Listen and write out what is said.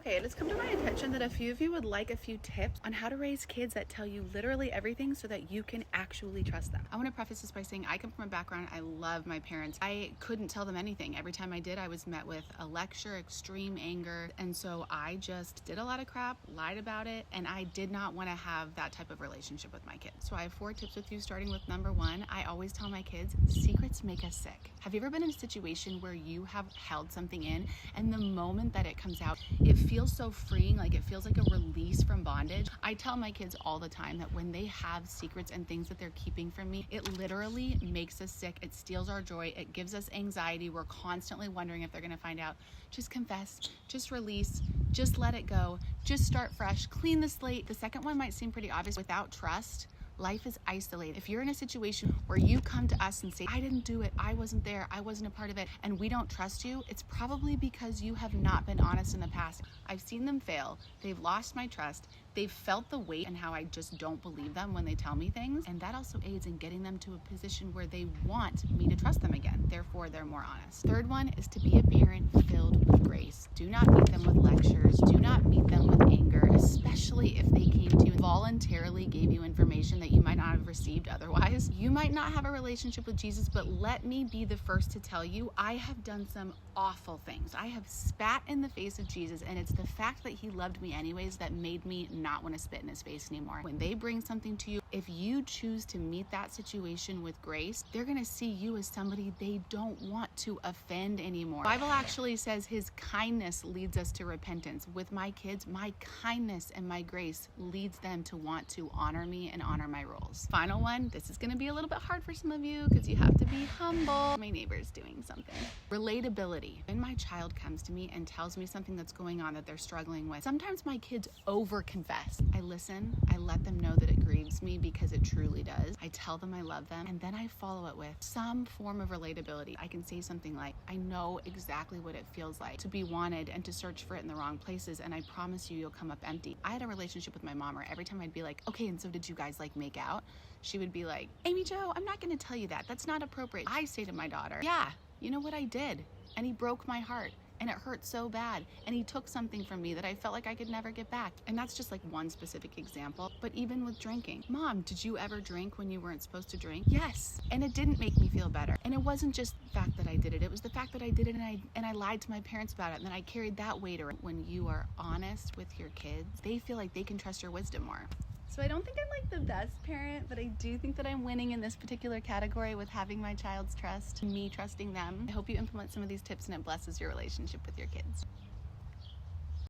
Okay, it has come to my attention that a few of you would like a few tips on how to raise kids that tell you literally everything so that you can actually trust them. I want to preface this by saying I come from a background, I love my parents. I couldn't tell them anything. Every time I did, I was met with a lecture, extreme anger, and so I just did a lot of crap, lied about it, and I did not want to have that type of relationship with my kids. So I have 4 tips with you, starting with number 1. I always tell my kids, secrets make us sick. Have you ever been in a situation where you have held something in and the moment that it comes out, it feels so freeing, like it feels like a release from bondage? I tell my kids all the time that when they have secrets and things that they're keeping from me, it literally makes us sick. It steals our joy. It gives us anxiety. We're constantly wondering if they're going to find out. Just confess, just release, just let it go, just start fresh, clean the slate. The second one might seem pretty obvious. Without trust, life is isolated. If you're in a situation where you come to us and say, I didn't do it, I wasn't there, I wasn't a part of it, and we don't trust you, it's probably because you have not been honest in the past. I've seen them fail. They've lost my trust. They've felt the weight and how I just don't believe them when they tell me things. And that also aids in getting them to a position where they want me to trust them again. Therefore, they're more honest. Third one is to be a parent filled with grace. Do not meet them with lectures. Do not meet them with anger, especially if they came to you and voluntarily gave you information that you might not have received otherwise. You might not have a relationship with Jesus, but let me be the first to tell you, I have done some awful things. I have spat in the face of Jesus, and it's the fact that he loved me anyways that made me not want to spit in his face anymore. When they bring something to you, if you choose to meet that situation with grace, they're going to see you as somebody they don't want to offend anymore. The Bible actually says his kindness leads us to repentance. With my kids, my kindness and my grace leads them to want to honor me and honor my rules. Final one, this is going to be a little bit hard for some of you because you have to be humble. My neighbor's doing something. Relatability. When my child comes to me and tells me something that's going on that they're struggling with, sometimes my kids over-confess. I listen, I let them know that it grieves me because it truly does. I tell them I love them, and then I follow it with some form of relatability. I can say something like, I know exactly what it feels like to be wanted and to search for it in the wrong places, and I promise you'll come up empty. I had a relationship with my mom where every time I'd be like, okay, and so did you guys like make out? She would be like, Amy Jo, I'm not going to tell you that. That's not appropriate. I say to my daughter, yeah, you know what I did? And he broke my heart. And it hurt so bad. And he took something from me that I felt like I could never get back. And that's just like one specific example. But even with drinking, Mom, did you ever drink when you weren't supposed to drink? Yes. And it didn't make me feel better. And it wasn't just the fact that I did it. It was the fact that I did it and I lied to my parents about it. And then I carried that weight around. When you are honest with your kids, they feel like they can trust your wisdom more. So I don't think I'm like the best parent, but I do think that I'm winning in this particular category with having my child's trust, me trusting them. I hope you implement some of these tips and it blesses your relationship with your kids.